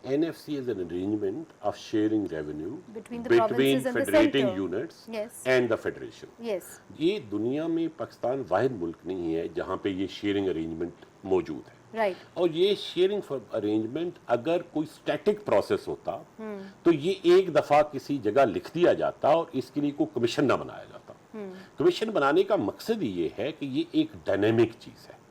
NFC is an arrangement of sharing revenue between federating units yes. and the federation. Yes. ये दुनिया में पाकिस्तान वाहिद मुल्क नहीं है जहाँ पे ये शेयरिंग अरेंजमेंट मौजूद है। Right. और ये शेयरिंग अरेंजमेंट अगर कोई स्टैटिक प्रोसेस होता तो ये एक दफा किसी जगह लिख दिया जाता और इसके लिए कोई कमीशन ना बनाया जाता। कमीशन बनाने का मकसद ये है कि ये एक डायनेमिक चीज है।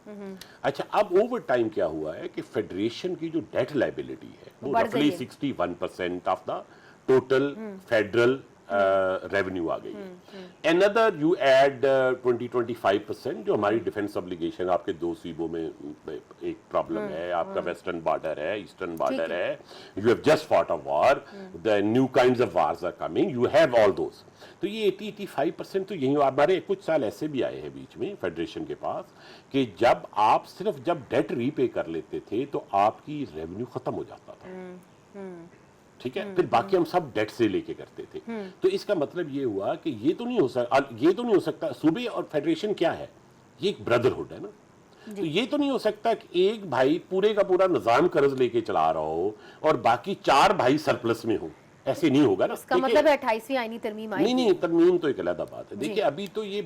अच्छा, अब ओवर टाइम क्या हुआ है कि फेडरेशन की जो डेट लाइबिलिटी है वो रफली 61% of the total federal revenue आ गई है। अनदर यू ऐड 20-25% जो हमारी डिफेंस ऑब्लिगेशन, आपके दो सूबों में एक प्रॉब्लम है, आपका वेस्टर्न बॉर्डर है, ईस्टर्न बॉर्डर है, you have just fought a war, the new kinds of wars are coming, you have all those. तो ये 80-85% तो यही, हमारे कुछ साल ऐसे भी आए हैं बीच में फेडरेशन के पास कि जब आप सिर्फ जब डेट रीपे कर लेते थे तो आपकी रेवेन्यू खत्म हो जाता था। ठीक है, फिर बाकी हम सब डेट से लेके करते थे। तो इसका मतलब ये हुआ कि ये तो नहीं हो सकता सूबे और फेडरेशन क्या है, ये एक ब्रदरहुड है ना। तो ये तो नहीं हो सकता कि एक भाई पूरे का पूरा निजाम कर्ज लेके चला रहा हो और बाकी 4 भाई सरप्लस में हो, ऐसे नहीं होगा ना। इसका मतलब 28वीं आईनी तरमीम आई नहीं, तरमीम तो एक अलग बात है। देखिए अभी तो ये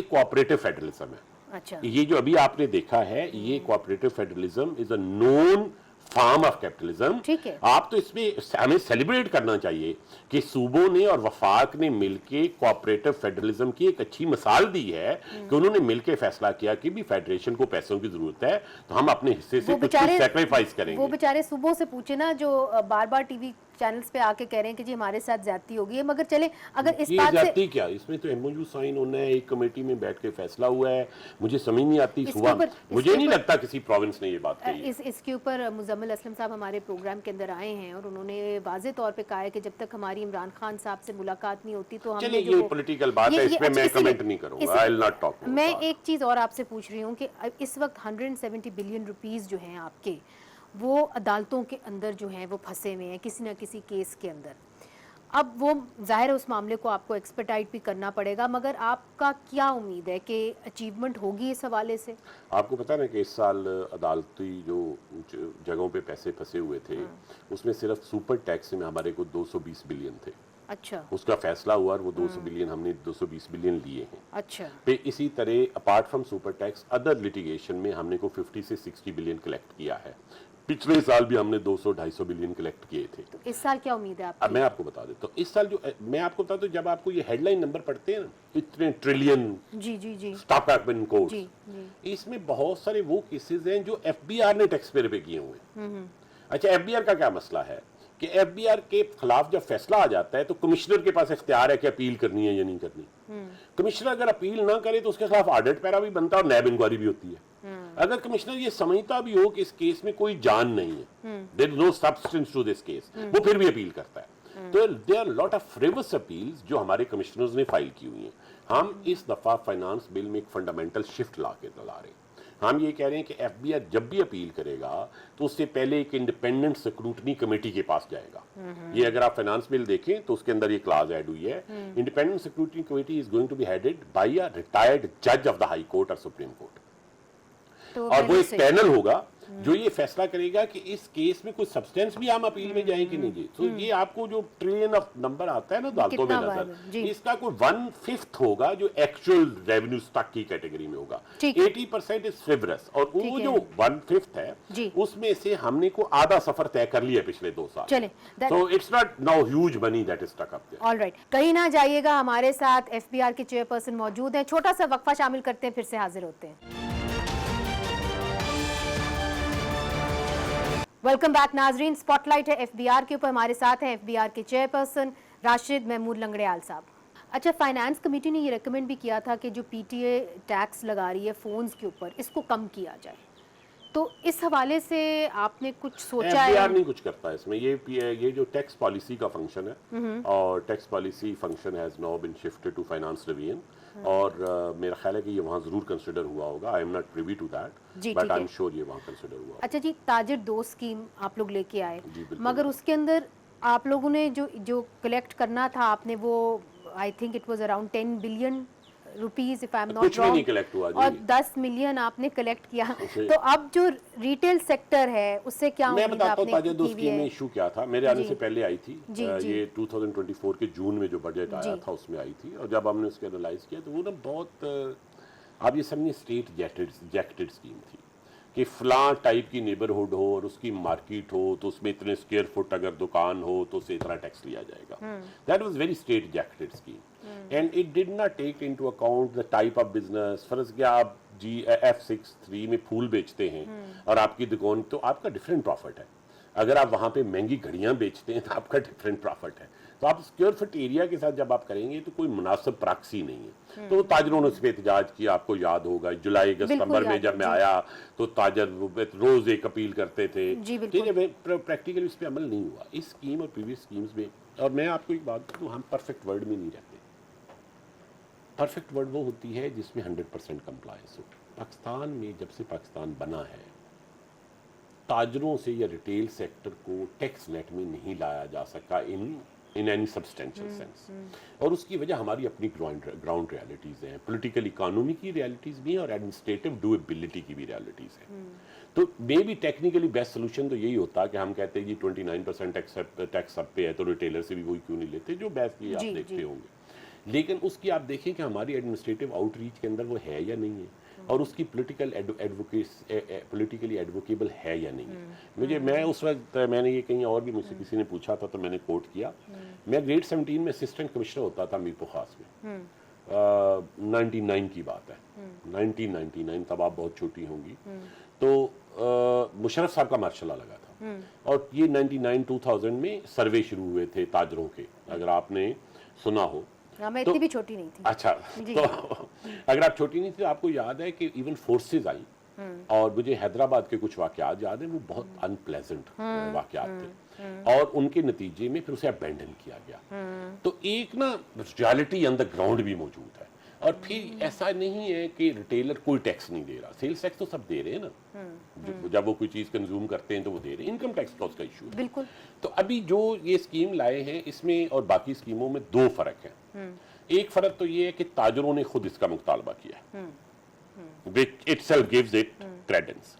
कोऑपरेटिव फेडरलिज्म है। अच्छा, ये जो अभी आपने देखा है ये cooperative federalism is a known form of capitalism. ठीक है, आप तो इसमें हमें सेलिब्रेट करना चाहिए कि सूबों ने और वफाक ने मिलके कोऑपरेटिव फेडरलिज्म की एक अच्छी मिसाल दी है कि उन्होंने मिलके फैसला किया कि भी फेडरेशन को पैसों की जरूरत है तो हम अपने हिस्से से कुछ सैक्रिफाइस करेंगे। वो बेचारे सूबों से पूछे ना जो बार बार टीवी चैनल्स पे आके कह रहे हैं कि जी हमारे साथ ज्यादती होगी है, मगर चले अगर इस बात से क्या, इसमें तो एमओयू साइन होना है, एक कमेटी में बैठ के फैसला हुआ है, मुझे समझ नहीं आती सुबह, मुझे नहीं लगता किसी प्रोविंस ने ये बात कही है। इसके ऊपर मुजम्मिल असलम साहब हमारे प्रोग्राम के अंदर आए हैं और उन्होंने वाज़े तौर पे कहा है कि जब तक हमारी इमरान खान साहब से मुलाकात नहीं होती तो हम ये पॉलिटिकल बात है, इसमें मैं कमेंट नहीं करूंगा, आई विल नॉट टॉक। मैं एक चीज और आपसे पूछ रही हूँ कि इस वक्त 170 बिलियन रुपीस जो हैं आपके, वो अदालतों के अंदर जो हैं वो फंसे हुए हैं किसी ना किसी केस के अंदर। अब वो जाहिर है उस मामले को आपको एक्सपर्टाइट भी करना पड़ेगा, मगर आपका क्या उम्मीद है कि अचीवमेंट होगी इस हवाले से? आपको पता है ना कि इस साल अदालती जो जगहों पे पैसे फंसे हुए थे उसमें सिर्फ सुपर टैक्स में हमारे को 220 बिलियन थे। अच्छा, उसका फैसला हुआ और वो 200 बिलियन हमने 220 बिलियन लिए हैं। अच्छा, पे इसी तरह apart from super tax other litigation में हमने को 50 से 60 बिलियन कलेक्ट किया है। पिछले साल भी हमने 200-250 बिलियन कलेक्ट किए थे। तो इस साल क्या उम्मीद है आपकी? अब मैं आपको बता देता हूँ, इस साल जो मैं आपको बता दूं, जब आपको ये हेडलाइन नंबर पढ़ते हैं ना, इतने ट्रिलियन जी स्टॉक हैव कोर्ट, इसमें बहुत सारे वो केसेस हैं जो एफबीआर ने टैक्स पेयर पे किए हुए हैं। अच्छा, एफबीआर का क्या मसला है कि एफबीआर के खिलाफ जब फैसला आ जाता है तो कमिश्नर के पास इख्तियार है कि अपील करनी है या नहीं करनी। कमिश्नर अगर अपील ना करे तो उसके खिलाफ ऑडिट पैरा भी बनता है और नैब इंक्वायरी भी होती है। अगर कमिश्नर ये समझता भी हो कि इस केस में कोई जान नहीं है, there is no substance to this case, वो फिर भी अपील करता है। तो there are lot of frivolous appeals जो हमारे कमिश्नर्स ने फाइल की हुई हैं। हम इस दफा फाइनेंस बिल में एक फंडामेंटल शिफ्ट ला के ला रहे हैं। हम ये कह रहे हैं कि एफबीआर जब भी अपील करेगा तो उससे पहले एक इंडिपेंडेंट स्क्रूटनी कमेटी के पास जाएगा। ये अगर आप फाइनेंस बिल देखें तो उसके अंदर ये क्लाज ऐड हुई है, independent scrutiny committee is going to be headed by a retired जज ऑफ द हाई कोर्ट और सुप्रीम कोर्ट। और वो एक पैनल होगा जो ये फैसला करेगा कि इस केस में कोई सब्सटेंस भी हम अपील में जाए कि नहीं। तो ये आपको जो ट्रिलियन ऑफ नंबर आता है ना अदालतों में नजर, इसका कोई 1/5 होगा जो एक्चुअल रेवेन्यू स्टॉक की कैटेगरी में होगा। 80% इज फ्रिवरस और वो जो 1/5 है उसमें से हमने को आधा सफर तय कर लिया पिछले 2 साल। तो it's not now huge money that is stuck up there. Alright, कहीं ना जाइएगा, हमारे साथ एफबीआर के चेयरपर्सन मौजूद हैं। छोटा सा वक्फा शामिल करते हैं, फिर से हाजिर होते हैं। वेलकम बैक नाजरीन, स्पॉटलाइट है एफबीआर के ऊपर। हमारे साथ हैं एफबीआर के चेयरपर्सन राशिद महमूद लंगड़ियाल साहब। अच्छा, फाइनेंस कमेटी ने ये रेकमेंड भी किया था कि जो पीटीए टैक्स लगा रही है फ़ोन्स के ऊपर, इसको कम किया जाए, तो इस हवाले से आपने कुछ सोचा है? एफबीआर नहीं कुछ करता है इसमें, ये जो टैक्स पॉलिसी का फंक्शन है, और tax policy function has now been shifted to finance division, और मेरा ख्याल है कि ये वहाँ जरूर कंसिडर हुआ होगा। I am not privy to that, but I am sure ये वहाँ कंसिडर हुआ। अच्छा जी, ताजिर दोस्त स्कीम आप लोग लेके आए, जी, बिल्कुल। मगर उसके अंदर आप लोगों ने जो कलेक्ट करना था, आपने वो I think it was around 10 billion rupees if I am not कुछ भी नहीं रॉन्ग, कलेक्ट हुआ और जी। 10 मिलियन आपने कलेक्ट किया। तो अब जो रिटेल सेक्टर है उससे क्या मैं उम्मीद बताता हूँ आपने ताजा दोस्त की स्कीम हुई में है? इशू क्या था। मेरे आने जी। से पहले आई थी, जी, जी। ये 2024 के जून में जो बजट आया जी। था उसमें आई थी, और जब हमने उसके एनालाइज किया तो वो ना बहुत आप ये समझिए स्टेट जैकेटेड स्कीम थी कि फलां टाइप की नेबरहुड हो और उसकी मार्केट हो तो उसमें इतने स्क्वायर फुट अगर दुकान हो तो उससे इतना टैक्स लिया जाएगा। That was very straitjacketed scheme, and it did not take into account the type of business. फर्ज क्या आप F63 में फूल बेचते हैं और आपकी दुकान, तो आपका डिफरेंट प्रॉफिट है। अगर आप वहाँ पे महंगी घड़ियाँ बेचते हैं तो आपका डिफरेंट प्रॉफिट है। तो आप स्क्वायर फुट एरिया के साथ जब आप करेंगे तो कोई मुनासिब प्रैक्टिस नहीं है। तो ताजरों ने उस पर एहतजाज किया, आपको याद होगा जुलाई अगस्त सितंबर में जब मैं आया तो ताजर रोज एक अपील करते थे। जी, ठीक है, प्रैक्टिकली इस पर अमल नहीं हुआ इस स्कीम और प्रीवियस स्कीम्स में। और मैं आपको एक बात कहूँ, हम परफेक्ट वर्ल्ड में नहीं रहते। परफेक्ट वर्ल्ड वो होती है जिसमें 100% कंप्लायंस हो। पाकिस्तान में जब से पाकिस्तान बना है, ताजरों से या रिटेल सेक्टर को टैक्स नेट में नहीं लाया जा सका इन एनी सब्सटेंशियल सेंस, और उसकी वजह हमारी अपनी ग्राउंड रियलिटीज़ हैं, पॉलिटिकल इकोनॉमी की रियलिटीज़ भी हैं और एडमिनिस्ट्रेटिव डूएबिलिटी की भी रियलिटीज़ हैं। तो may be technically best solution तो यही होता कि हम कहते हैं जी 29% टैक्स सब पे है तो रिटेलर से भी वही क्यों नहीं लेते, जो बेस्ट ये आप देखते होंगे। लेकिन उसकी आप देखें कि हमारी एडमिनिस्ट्रेटिव आउटरीच के अंदर वो है या नहीं है, और उसकी पॉलिटिकली एडवोकेबल है या नहीं है। मैं उस वक्त, मैंने ये कहीं और भी मुझसे किसी ने पूछा था तो मैंने कोट किया, मैं ग्रेड 17 में असिस्टेंट कमिश्नर होता था मीरपुर खास में, 99 की बात है, 1999, तब आप बहुत छोटी होंगी। तो मुशर्रफ साहब का मार्शल लगा था, और ये 99-2000 में सर्वे शुरू हुए थे ताजरों के, अगर आपने सुना हो। मैं इतनी भी छोटी नहीं थी। अच्छा, तो अगर आप छोटी नहीं थी तो आपको याद है कि इवन फोर्सेज आई, और मुझे हैदराबाद के कुछ वाकयात याद है, वो बहुत अनप्लेजेंट वाकयात थे, और उनके नतीजे में फिर उसे अबैंडन किया गया। तो एक ना रियलिटी ऑन द ग्राउंड भी मौजूद है, और फिर ऐसा नहीं है कि रिटेलर कोई टैक्स नहीं दे रहा, सेल्स टैक्स तो सब दे रहे हैं ना, जब वो कोई चीज़ कंज्यूम करते हैं तो वो दे रहे हैं, इनकम टैक्स का उसका इशू है। बिल्कुल। तो अभी जो ये स्कीम लाए हैं इसमें और बाकी स्कीमों में दो फर्क है। एक फर्क तो ये है कि ताजरों ने खुद इसका मुतालबा किया, which itself gives it credence।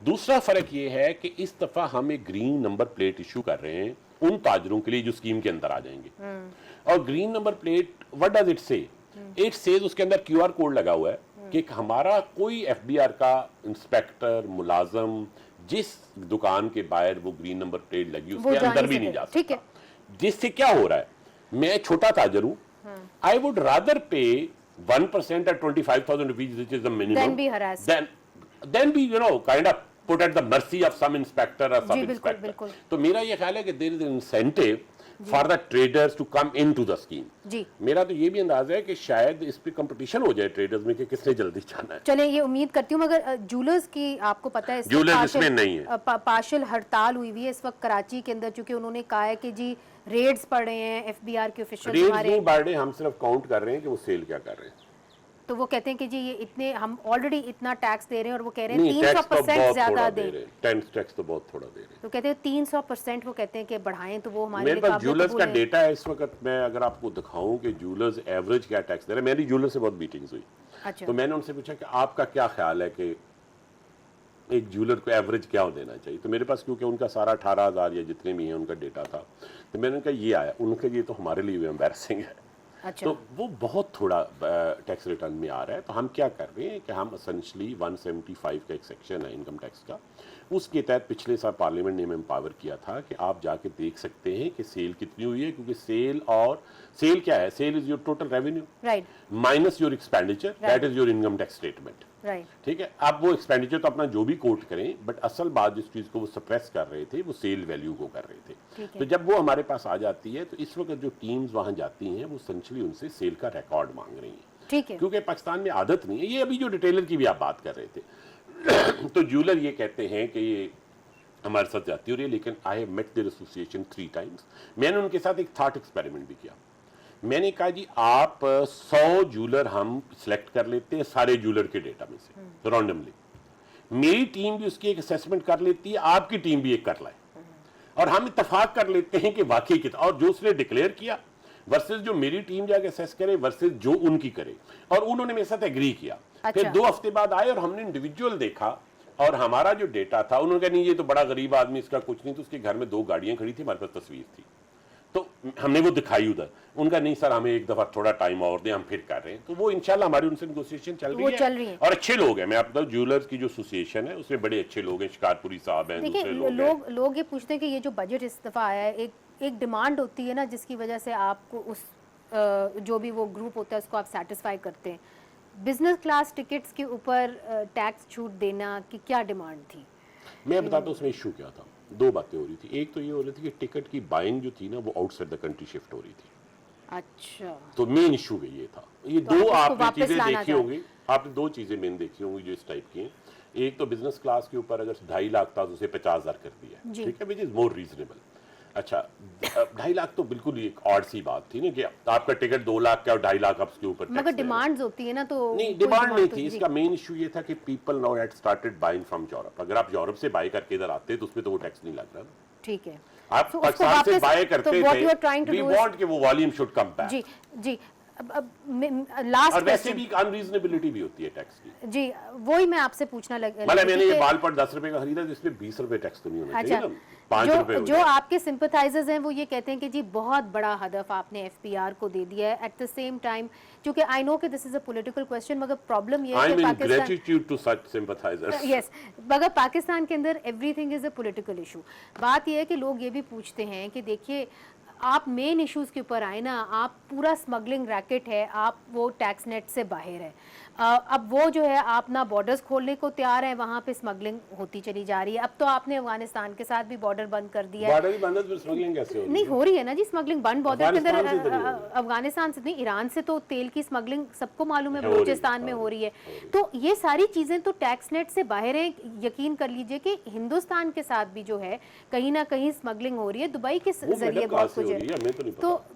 दूसरा फर्क ये है कि इस दफा हम एक ग्रीन नंबर प्लेट इशू कर रहे हैं उन ताजरों के लिए जो स्कीम के अंदर आ जाएंगे, और green number plate what does it से? इट सेज, उसके अंदर QR कोड लगा हुआ है कि हमारा कोई FBR का इंस्पेक्टर मुलाजम जिस दुकान के बाहर वो ग्रीन नंबर प्लेट लगी उसके अंदर भी नहीं जा सकता। जिससे क्या हो रहा है, मैं छोटा ताजर हूं, आई वुड रादर पे 1% at 25,000 rupees, which is the minimum, then be harassed, then be kind of put at the mercy of some inspector or sub inspector। तो मेरा ये ख्याल है कि there is an incentive for the traders to come into the scheme। जी, मेरा तो ये भी अंदाजा है कि शायद इस पे कंपटीशन हो जाए ट्रेडर्स में कि किसने जल्दी जाना है। चले ये उम्मीद करती हूँ, मगर जूलर्स की आपको पता है जूलर्स इसमें नहीं है, पार्शियल हड़ताल हुई हुई है इस वक्त कराची के अंदर, क्योंकि उन्होंने कहा है कि जी रेड्स पड़ रहे हैं, FBR के ऑफिशियल रेड्स नहीं बढ़ रहे, हम सिर्फ काउंट कर रहे हैं कि वो सेल क्या कर रहे हैं। तो वो कहते हैं कि जी ये इतने हम ऑलरेडी इतना टैक्स दे रहे हैं, और वो कह रहे हैं 300% ज्यादा दें। टैक्स तो बहुत थोड़ा दे रहे हैं, तो कहते हैं 300% वो कहते हैं कि बढ़ाएं, तो वो हमारे मेरे पास जूलर्स का डेटा है इस वक्त। मैं अगर आपको दिखाऊं कि जूलर्स एवरेज क्या टैक्स दे रहे हैं, मेरी जूलर से बहुत मीटिंग्स हुई। अच्छा। तो मैंने उनसे पूछा कि आपका क्या ख्याल है कि एक जूलर को एवरेज क्या देना चाहिए, तो मेरे पास क्योंकि उनका सारा 18,000 या जितने भी हैं उनका डेटा था, तो मैंने कहा ये आया, उनके लिए तो हमारे लिए भी एम्बैरसिंग है। अच्छा। तो वो बहुत थोड़ा टैक्स रिटर्न में आ रहा है। तो हम क्या कर रहे हैं कि हम एसेंशली 175 का एक सेक्शन है इनकम टैक्स का, उसके तहत पिछले साल पार्लियामेंट ने एम्पावर किया था कि आप जाके देख सकते हैं कि सेल कितनी हुई है, क्योंकि सेल क्या है, sale is your total revenue right minus your expenditure, that is your income tax statement. Right. ठीक है, आप वो एक्सपेंडिचर तो अपना जो भी कोट करें, बट असल बात जिस चीज को वो सप्रेस कर रहे थे वो सेल वैल्यू को कर रहे थे। ठीक है। तो जब वो हमारे पास आ जाती है तो इस वक्त जो टीम्स वहां जाती हैं वो एसेंशियली उनसे सेल का रिकॉर्ड मांग रही हैं, ठीक है। क्योंकि पाकिस्तान में आदत नहीं है। ये अभी जो रिटेलर की भी आप बात कर रहे थे तो ज्वेलर ये कहते हैं कि ये हमारे साथ जाती हो रही है, लेकिन I have met their association 3 times. मैंने उनके साथ एक थॉट एक्सपेरिमेंट भी किया। मैंने कहा जी आप 100 ज्वेलर हम सिलेक्ट कर लेते हैं सारे ज्वेलर के डेटा में से रैंडमली, मेरी टीम भी उसकी एक असेसमेंट कर लेती है, आपकी टीम भी एक कर लाए, और हम इत्तेफाक कर लेते हैं कि वाकई कितना, और जो उसने डिक्लेयर किया वर्सेस जो मेरी टीम जाके असेस करे वर्सेस जो उनकी करे, और उन्होंने मेरे साथ एग्री किया। फिर 2 हफ्ते बाद आए और हमने इंडिविजुअल देखा और हमारा जो डेटा था, उन्होंने कहा नहीं ये तो बड़ा गरीब आदमी, इसका कुछ नहीं। तो उसके घर में 2 गाड़ियां खड़ी थी, हमारे पास तस्वीर थी, तो हमने वो दिखाई उधर। उनका नहीं सर हमें एक दफा थोड़ा टाइम और दें, हम फिर कर रहे हैं। तो वो इंशाल्लाह हमारी उनसे नेगोशिएशन चल रही है और अच्छे लोग हैं। मैं आपको बताऊं ज्वेलर्स की जो एसोसिएशन है उसमें बड़े अच्छे लोग हैं, शिकारपुरी साहब हैं, दूसरे लोग ये पूछते हैं कि ये जो बजट इस दफा आया है, एक डिमांड होती है ना जिसकी वजह से आपको उस जो भी वो ग्रुप होता है उसको आप सेटिस्फाई करते हैं। बिजनेस क्लास टिकट्स के ऊपर टैक्स छूट देना की क्या डिमांड थी? मैं बताता हूँ उसमें इशू क्या था। 2 बातें हो रही थी। एक तो ये हो रही थी कि टिकट की बाइंग जो थी ना वो आउटसाइड द कंट्री शिफ्ट हो रही थी। अच्छा, तो मेन इशू ये था। ये 2 आपने चीजें देखी होंगी, आपने 2 चीजें मेन देखी होंगी जो इस टाइप की हैं। एक तो बिजनेस क्लास के ऊपर अगर 2.5 लाख था तो उसे 50,000 कर दिया, ठीक है, विच इज मोर रीजनेबल। अच्छा 2.5 लाख तो बिल्कुल ही एक ऑड सी बात थी ना कि आपका टिकट 2 लाख का और 2.5 लाख आप उसके ऊपर, मगर डिमांड्स होती है ना, तो नहीं डिमांड नहीं थी। इसका मेन इशू ये था कि people now had started buying from Europe. अगर आप यूरोप से बाय करके इधर आते तो उसमें तो वो टैक्स नहीं लग रहा ना, ठीक है। आप पाकिस्तान से बाय करते थे, वी वांट कि वो वॉल्यूम शुड कम बैक। जी जी, लास्ट और वैसे भी अनरीजनेबिलिटी भी होती है टैक्स की। जी, वही मैं आपसे पूछना मतलब मैंने ये बाल पर 10 रुपए का खरीदा तो इसमें 20 रुपए टैक्स तो नहीं होना चाहिए ना, 5 रुपए। जो आपके सिंपथाइजर्स हैं वो ये कहते हैं कि जी बहुत बड़ा हदफ आपने एफपीआर को दे दिया है। एट द सेम टाइम क्योंकि आई नो कि this is a political question, मगर प्रॉब्लम ये है कि Pakistan, gratitude to such sympathisers, yes, मगर पाकिस्तान के अंदर everything is a political issue. बात ये है कि लोग ये भी पूछते हैं कि देखिए आप मेन इश्यूज के ऊपर आए ना, आप पूरा स्मगलिंग रैकेट है, आप वो टैक्स नेट से बाहर है। अब वो जो है आप ना बॉर्डर्स खोलने को तैयार है, वहाँ पे स्मगलिंग होती चली जा रही है। अब तो आपने अफगानिस्तान के साथ भी बॉर्डर बंद कर दिया है। बॉर्डर ही बंद है तो स्मगलिंग कैसे हो रही है? नहीं हो रही है ना जी, स्मगलिंग बंद बॉर्डर के अंदर अफगानिस्तान से नहीं, ईरान से तो तेल की स्मगलिंग सबको मालूम है बलूचिस्तान में हो रही है। तो ये सारी चीजें तो टैक्स नेट से बाहर है। यकीन कर लीजिए कि हिंदुस्तान के साथ भी जो है कहीं ना कहीं स्मगलिंग हो रही है, दुबई के जरिए बहुत कुछ है।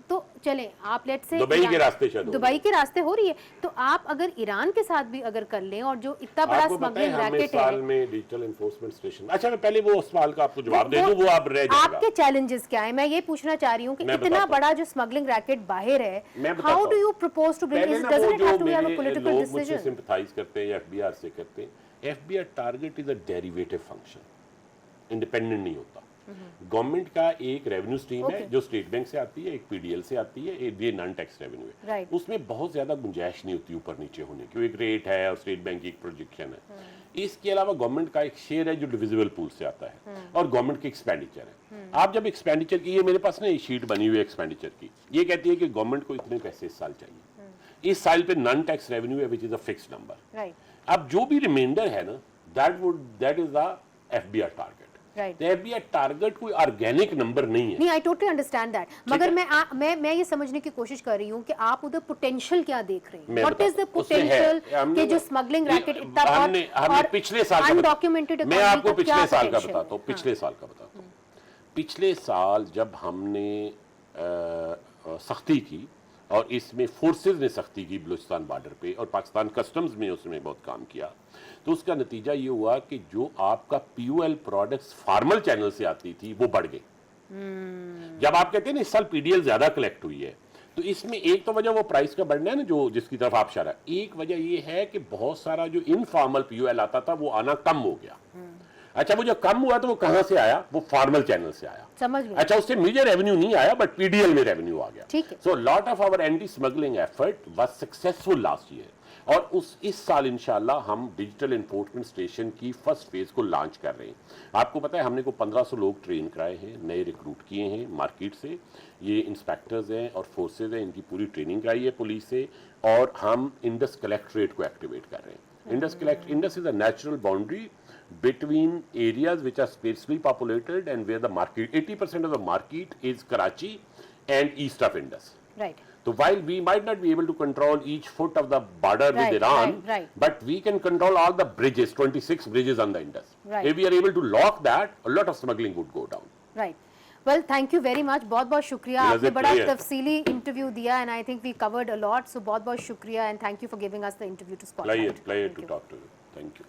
तो चलें आप लेट्स से दुबई के रास्ते हो रही है, तो आप अगर ईरान के साथ भी अगर कर लें और जो इतना बड़ा स्मगलिंग रैकेट है। साल में डिजिटल एनफोर्समेंट स्टेशन। अच्छा मैं पहले वो सवाल का आपको जवाब दे दूं, वो आप रह जाएगा। आपके चैलेंजेस क्या है? मैं ये पूछना चाह रही हूं कि इतना बड़ा जो स्मगलिंग रैकेट बाहर है, how do you propose to bring it? Doesn't it have to have a political decision? Sympathise करते हैं या एफबीआर से करते हैं। FBR target is a derivative function, independent नहीं होता। गवर्नमेंट का एक रेवेन्यू स्ट्रीम है जो स्टेट बैंक से आती है, एक पीडीएल से आती है, ये नॉन टैक्स रेवेन्यू है। उसमें बहुत ज्यादा गुंजाइश नहीं होती ऊपर नीचे होने की, एक रेट है और स्टेट बैंक की एक प्रोजेक्शन है। इसके अलावा गवर्नमेंट का एक शेयर है जो डिविजिबल पूल से आता है और गवर्नमेंट की एक्सपेंडिचर है। आप जब एक्सपेंडिचर की, ये मेरे पास ना शीट बनी हुई है एक्सपेंडिचर की, ये कहती है कि गवर्नमेंट को इतने पैसे इस साल चाहिए। इस साल पे नॉन टैक्स रेवेन्यू है which is a fixed number. अब जो भी रिमाइंडर है ना that is the FBR target. FBR target कोई ऑर्गेनिक नंबर नहीं है। नहीं, आई टोटली अंडरस्टैंड दैट, मगर मैं ये समझने की कोशिश कर रही हूँ कि आप उधर पोटेंशियल क्या देख रहे हैं? व्हाट इज द पोटेंशियल कि जो स्मगलिंग रैकेट इतना हमने पिछले साल अनडॉक्यूमेंटेड, मैं आपको पिछले साल का बताता हूँ, पिछले साल का बताता हूँ। पिछले साल जब हमने सख्ती की और इसमें फोर्सेस ने सख्ती की बलूचिस्तान बॉर्डर पे और पाकिस्तान कस्टम्स में उसमें बहुत काम किया, तो उसका नतीजा ये हुआ कि जो आपका पीओएल प्रोडक्ट्स फॉर्मल चैनल से आती थी वो बढ़ गई। जब आप कहते हैं ना इस साल पीडीएल ज्यादा कलेक्ट हुई है, तो इसमें एक तो वजह वो प्राइस का बढ़ना है ना, जो जिसकी तरफ आप इशारा, एक वजह ये है कि बहुत सारा जो इनफॉर्मल पीओएल आता था वो आना कम हो गया। अच्छा वो जो कम हुआ तो वो कहां से आया? वो फॉर्मल चैनल से आया। समझ गया। अच्छा उससे मुझे रेवेन्यू नहीं आया बट पीडीएल में रेवेन्यू आ गया। ठीक है। So lot of our anti smuggling effort was successful last year, और इस साल इंशाल्लाह हम डिजिटल एनफोर्समेंट स्टेशन की फर्स्ट फेज को लॉन्च कर रहे हैं। आपको पता है हमने को 1500 लोग ट्रेन कराए हैं, नए रिक्रूट किए हैं मार्केट से, ये इंस्पेक्टर्स हैं और फोर्सेज हैं, इनकी पूरी ट्रेनिंग कराई है पुलिस से, और हम इंडस कलेक्ट्रेट को एक्टिवेट कर रहे हैं। Indus is a natural boundary between areas which are sparsely populated and where the market, 80% of the market is Karachi and east of Indus. Right. So while we might not be able to control each foot of the border Right, with Iran, right. but we can control all the bridges, 26 bridges on the Indus. Right. If we are able to lock that, a lot of smuggling would go down. Right. Well, thank you very much. बहुत शुक्रिया, It was आपने a बड़ा pleasure. तफसीली interview दिया and I think we covered a lot. So बहुत शुक्रिया and thank you for giving us the interview to Spotlight. Pleasure Thank to you. talk to you. Thank you.